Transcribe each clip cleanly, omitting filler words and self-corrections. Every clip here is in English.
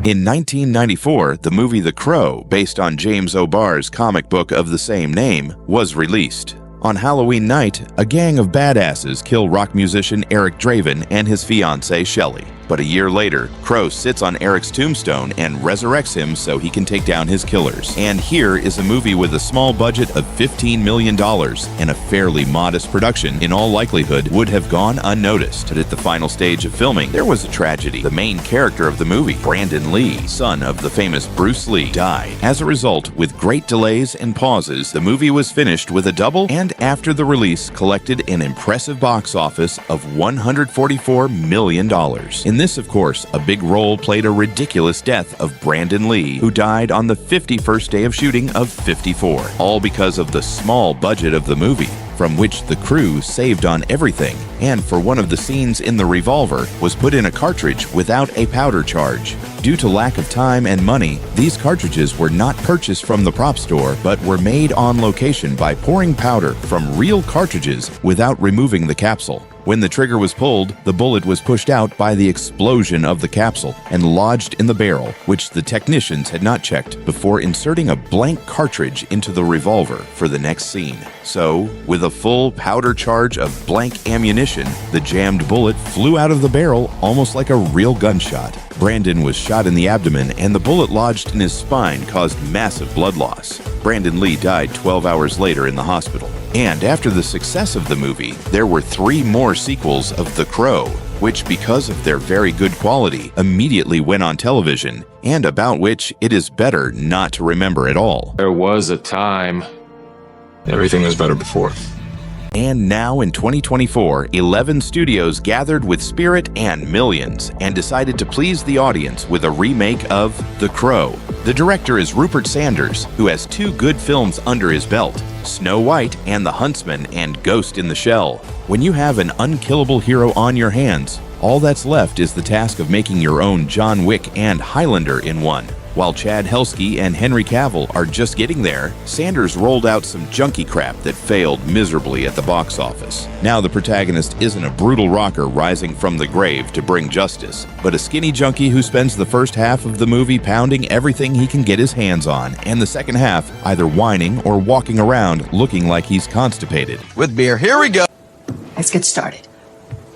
In 1994, the movie The Crow, based on James O'Barr's comic book of the same name, was released. On Halloween night, a gang of badasses kill rock musician Eric Draven and his fiancée Shelley. But a year later, Crow sits on Eric's tombstone and resurrects him so he can take down his killers. And here is a movie with a small budget of $15 million and a fairly modest production, in all likelihood, would have gone unnoticed. But at the final stage of filming, there was a tragedy. The main character of the movie, Brandon Lee, son of the famous Bruce Lee, died. As a result, with great delays and pauses, the movie was finished with a double, and after the release, collected an impressive box office of $144 million. In this, of course, a big role played a ridiculous death of Brandon Lee, who died on the 51st day of shooting of 54, all because of the small budget of the movie, from which the crew saved on everything, and for one of the scenes in the revolver was put in a cartridge without a powder charge. Due to lack of time and money, these cartridges were not purchased from the prop store, but were made on location by pouring powder from real cartridges without removing the capsule. When the trigger was pulled, the bullet was pushed out by the explosion of the capsule and lodged in the barrel, which the technicians had not checked, before inserting a blank cartridge into the revolver for the next scene. So, with a full powder charge of blank ammunition, the jammed bullet flew out of the barrel almost like a real gunshot. Brandon was shot in the abdomen, and the bullet lodged in his spine caused massive blood loss. Brandon Lee died 12 hours later in the hospital. And after the success of the movie, there were 3 more sequels of The Crow, which, because of their very good quality, immediately went on television, and about which it is better not to remember at all. There was a time. Everything was better before. And now in 2024, 11 studios gathered with spirit and millions and decided to please the audience with a remake of The Crow. The director is Rupert Sanders, who has 2 good films under his belt, Snow White and The Huntsman and Ghost in the Shell. When you have an unkillable hero on your hands, all that's left is the task of making your own John Wick and Highlander in one. While Chad Helsky and Henry Cavill are just getting there, Sanders rolled out some junkie crap that failed miserably at the box office. Now the protagonist isn't a brutal rocker rising from the grave to bring justice, but a skinny junkie who spends the first half of the movie pounding everything he can get his hands on, and the second half either whining or walking around looking like he's constipated. With beer, here we go! Let's get started.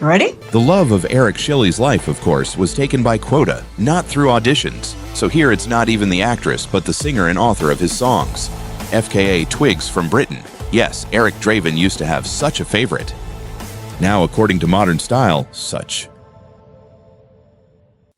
Ready? The love of Eric Shelley's life, of course, was taken by quota, not through auditions. So here it's not even the actress, but the singer and author of his songs. FKA Twigs from Britain. Yes, Eric Draven used to have such a favorite. Now, according to modern style, such.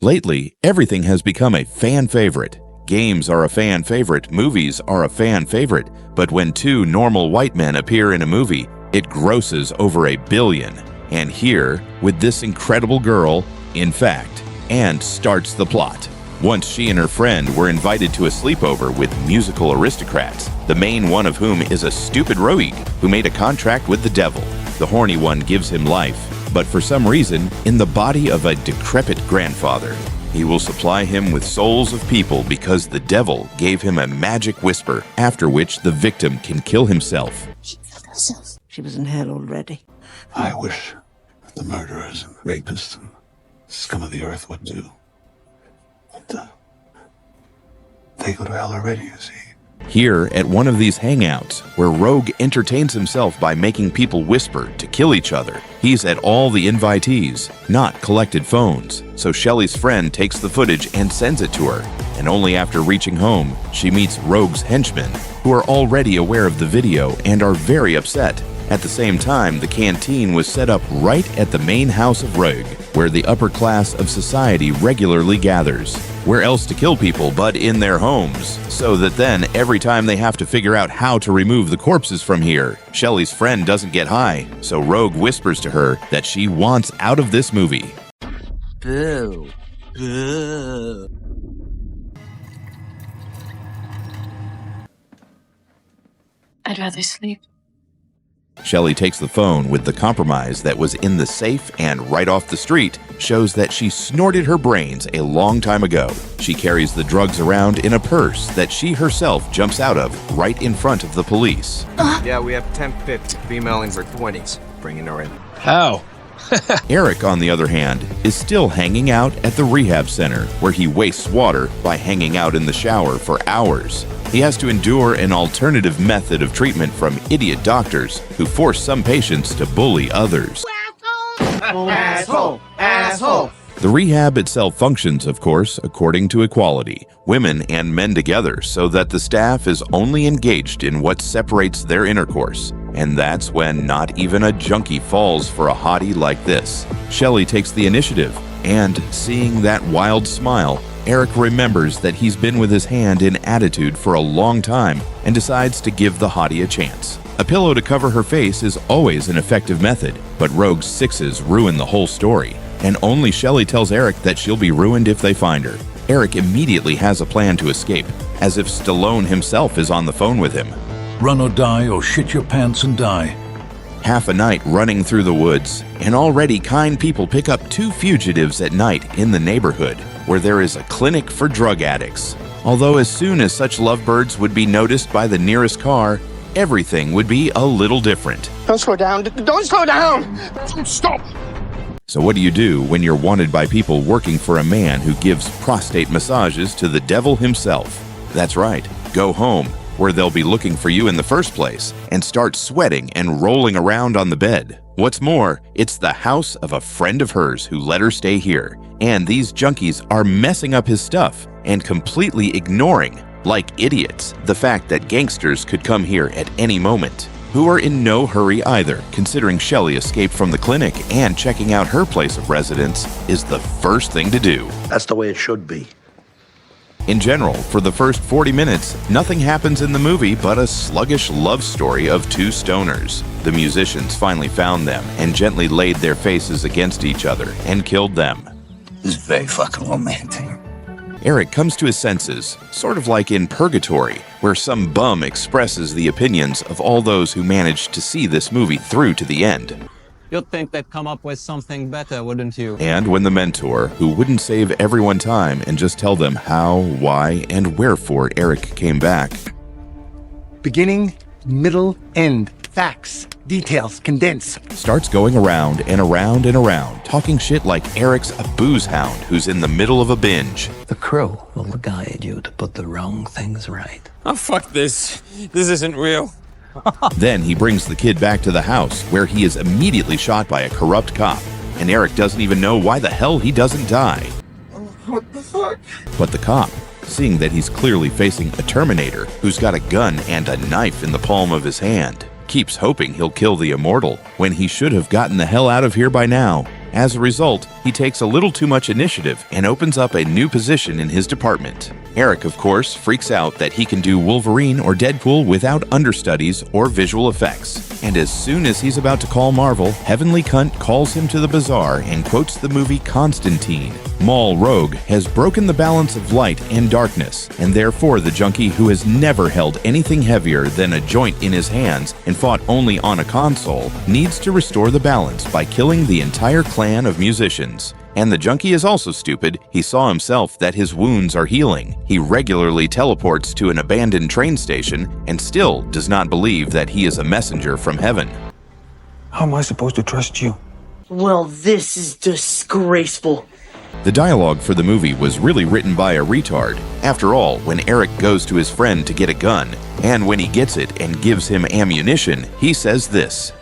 Lately, everything has become a fan favorite. Games are a fan favorite, movies are a fan favorite, but when 2 normal white men appear in a movie, it grosses over $1 billion. And here, with this incredible girl, in fact, and starts the plot. Once she and her friend were invited to a sleepover with musical aristocrats, the main one of whom is a stupid rogue who made a contract with the devil. The horny one gives him life, but for some reason, in the body of a decrepit grandfather. He will supply him with souls of people because the devil gave him a magic whisper, after which the victim can kill himself. She killed herself. She was in hell already. I wish the murderers and rapists and scum of the earth would do. But they go to hell already, you see. Here, at one of these hangouts, where Rogue entertains himself by making people whisper to kill each other, he's at all the invitees, not collected phones. So Shelley's friend takes the footage and sends it to her, and only after reaching home, she meets Rogue's henchmen, who are already aware of the video and are very upset. At the same time, the canteen was set up right at the main house of Rogue, where the upper class of society regularly gathers. Where else to kill people but in their homes? So that then, every time they have to figure out how to remove the corpses from here, Shelley's friend doesn't get high, so Rogue whispers to her that she wants out of this movie. Boo. Boo. I'd rather sleep. Shelley takes the phone with the compromise that was in the safe, and right off the street shows that she snorted her brains a long time ago. She carries the drugs around in a purse that she herself jumps out of right in front of the police. Yeah, we have 1050. Female in her 20s. Bringing her in. How? Eric, on the other hand, is still hanging out at the rehab center, where he wastes water by hanging out in the shower for hours. He has to endure an alternative method of treatment from idiot doctors who force some patients to bully others. Asshole! Asshole! The rehab itself functions, of course, according to equality, women and men together, so that the staff is only engaged in what separates their intercourse. And that's when not even a junkie falls for a hottie like this. Shelley takes the initiative, and seeing that wild smile, Eric remembers that he's been with his hand in attitude for a long time and decides to give the hottie a chance. A pillow to cover her face is always an effective method, but Rogue's sixes ruin the whole story, and only Shelley tells Eric that she'll be ruined if they find her. Eric immediately has a plan to escape, as if Stallone himself is on the phone with him. Run or die, or shit your pants and die. Half a night running through the woods, and already kind people pick up two fugitives at night in the neighborhood, where there is a clinic for drug addicts. Although as soon as such lovebirds would be noticed by the nearest car, everything would be a little different. Don't slow down! Don't slow down! Stop! So what do you do when you're wanted by people working for a man who gives prostate massages to the devil himself? That's right, go home, where they'll be looking for you in the first place, and start sweating and rolling around on the bed. What's more, it's the house of a friend of hers who let her stay here, and these junkies are messing up his stuff and completely ignoring, like idiots, the fact that gangsters could come here at any moment, who are in no hurry either, considering Shelley escaped from the clinic and checking out her place of residence is the first thing to do. That's the way it should be. In general, for the first 40 minutes, nothing happens in the movie but a sluggish love story of two stoners. The musicians finally found them and gently laid their faces against each other and killed them. This is very fucking romantic. Eric comes to his senses, sort of like in Purgatory, where some bum expresses the opinions of all those who managed to see this movie through to the end. You'd think they'd come up with something better, wouldn't you? And when the mentor, who wouldn't save everyone time and just tell them how, why, and wherefore Eric came back. Beginning, middle, end. Facts, details, condense. Starts going around and around and around, talking shit like Eric's a booze hound who's in the middle of a binge. The crew will guide you to put the wrong things right. Oh, fuck this. This isn't real. Then he brings the kid back to the house, where he is immediately shot by a corrupt cop, and Eric doesn't even know why the hell he doesn't die. What the fuck? But the cop, seeing that he's clearly facing a Terminator who's got a gun and a knife in the palm of his hand, keeps hoping he'll kill the immortal when he should have gotten the hell out of here by now. As a result, he takes a little too much initiative and opens up a new position in his department. Eric, of course, freaks out that he can do Wolverine or Deadpool without understudies or visual effects. And as soon as he's about to call Marvel, Heavenly Cunt calls him to the bazaar and quotes the movie Constantine. Mall Rogue has broken the balance of light and darkness, and therefore the junkie who has never held anything heavier than a joint in his hands and fought only on a console needs to restore the balance by killing the entire clan of musicians. And the junkie is also stupid. He saw himself that his wounds are healing. He regularly teleports to an abandoned train station and still does not believe that he is a messenger from heaven. How am I supposed to trust you? Well, this is disgraceful. The dialogue for the movie was really written by a retard. After all, when Eric goes to his friend to get a gun, and when he gets it and gives him ammunition, he says this.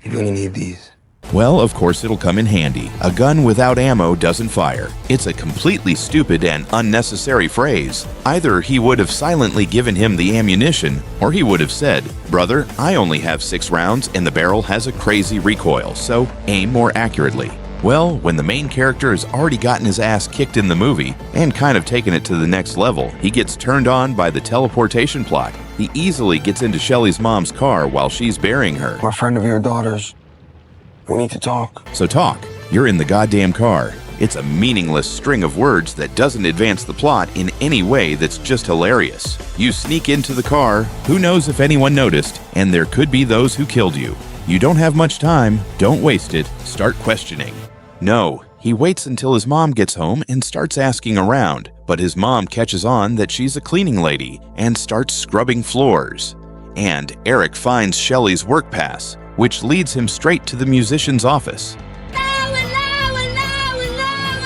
You really need these. Well, of course it'll come in handy. A gun without ammo doesn't fire. It's a completely stupid and unnecessary phrase. Either he would have silently given him the ammunition, or he would have said, "Brother, I only have 6 rounds and the barrel has a crazy recoil, so aim more accurately." Well, when the main character has already gotten his ass kicked in the movie and kind of taken it to the next level, he gets turned on by the teleportation plot. He easily gets into Shelley's mom's car while she's burying her. I'm a friend of your daughter's. We need to talk. So talk. You're in the goddamn car. It's a meaningless string of words that doesn't advance the plot in any way that's just hilarious. You sneak into the car, who knows if anyone noticed, and there could be those who killed you. You don't have much time, don't waste it, start questioning. No, he waits until his mom gets home and starts asking around, but his mom catches on that she's a cleaning lady and starts scrubbing floors. And Eric finds Shelley's work pass, which leads him straight to the musician's office.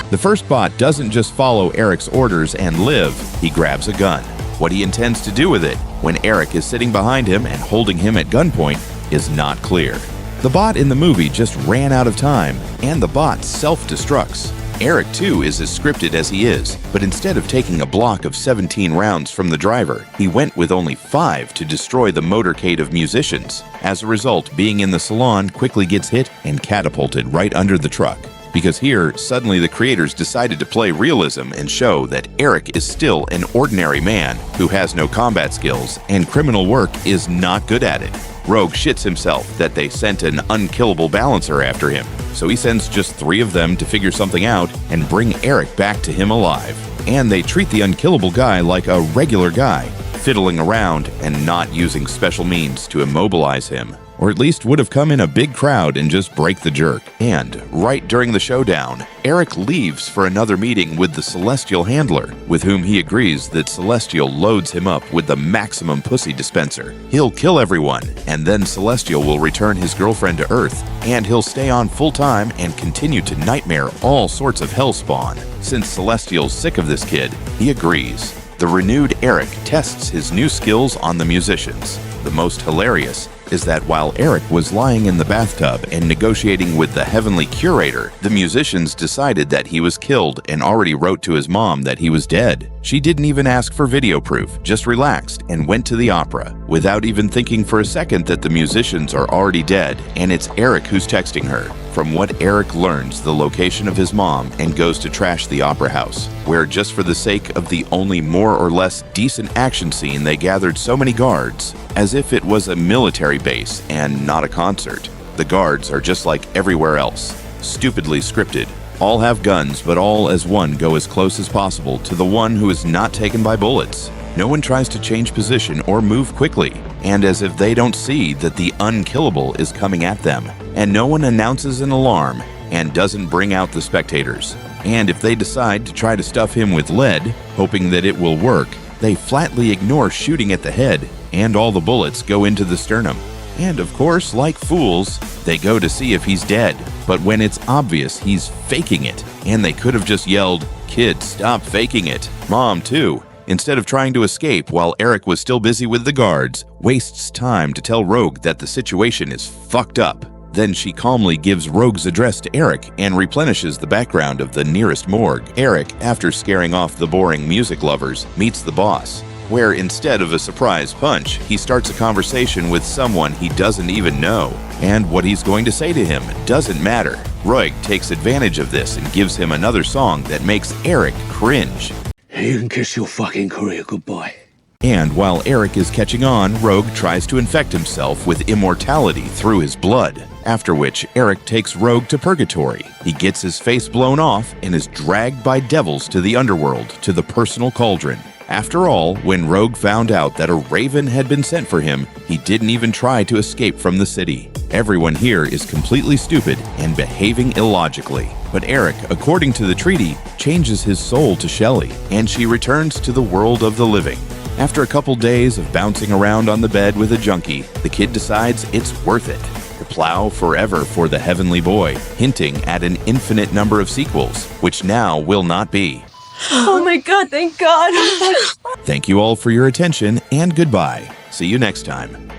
The first bot doesn't just follow Eric's orders and live, he grabs a gun. What he intends to do with it, when Eric is sitting behind him and holding him at gunpoint, is not clear. The bot in the movie just ran out of time, and the bot self-destructs. Eric, too, is as scripted as he is, but instead of taking a block of 17 rounds from the driver, he went with only 5 to destroy the motorcade of musicians. As a result, being in the salon quickly gets hit and catapulted right under the truck. Because here, suddenly the creators decided to play realism and show that Eric is still an ordinary man who has no combat skills and criminal work is not good at it. Rogue shits himself that they sent an unkillable balancer after him, so he sends just 3 of them to figure something out and bring Eric back to him alive. And they treat the unkillable guy like a regular guy, fiddling around and not using special means to immobilize him. Or at least would have come in a big crowd and just break the jerk. And right during the showdown, Eric leaves for another meeting with the Celestial handler, with whom he agrees that Celestial loads him up with the maximum pussy dispenser. He'll kill everyone, and then Celestial will return his girlfriend to Earth, and he'll stay on full-time and continue to nightmare all sorts of hellspawn. Since Celestial's sick of this kid, he agrees. The renewed Eric tests his new skills on the musicians. The most hilarious is that while Eric was lying in the bathtub and negotiating with the heavenly curator, the musicians decided that he was killed and already wrote to his mom that he was dead. She didn't even ask for video proof, just relaxed and went to the opera, without even thinking for a second that the musicians are already dead and it's Eric who's texting her. From what Eric learns the location of his mom and goes to trash the opera house, where just for the sake of the only more or less decent action scene they gathered so many guards, as if it was a military base and not a concert. The guards are just like everywhere else, stupidly scripted. All have guns, but all as one go as close as possible to the one who is not taken by bullets. No one tries to change position or move quickly, and as if they don't see that the unkillable is coming at them, and no one announces an alarm and doesn't bring out the spectators. And if they decide to try to stuff him with lead, hoping that it will work, they flatly ignore shooting at the head, and all the bullets go into the sternum. And of course, like fools, they go to see if he's dead. But when it's obvious he's faking it, and they could have just yelled, "Kid, stop faking it. Mom, too," instead of trying to escape while Eric was still busy with the guards, wastes time to tell Rogue that the situation is fucked up. Then she calmly gives Rogue's address to Eric and replenishes the background of the nearest morgue. Eric, after scaring off the boring music lovers, meets the boss, where instead of a surprise punch, he starts a conversation with someone he doesn't even know. And what he's going to say to him doesn't matter. Rogue takes advantage of this and gives him another song that makes Eric cringe. You can kiss your fucking career goodbye. And while Eric is catching on, Rogue tries to infect himself with immortality through his blood. After which, Eric takes Rogue to purgatory. He gets his face blown off and is dragged by devils to the underworld, to the personal cauldron. After all, when Rogue found out that a raven had been sent for him, he didn't even try to escape from the city. Everyone here is completely stupid and behaving illogically. But Eric, according to the treaty, changes his soul to Shelley, and she returns to the world of the living. After a couple days of bouncing around on the bed with a junkie, the kid decides it's worth it to plow forever for the heavenly boy, hinting at an infinite number of sequels, which now will not be. Oh my god, thank God. Thank you all for your attention, and goodbye. See you next time.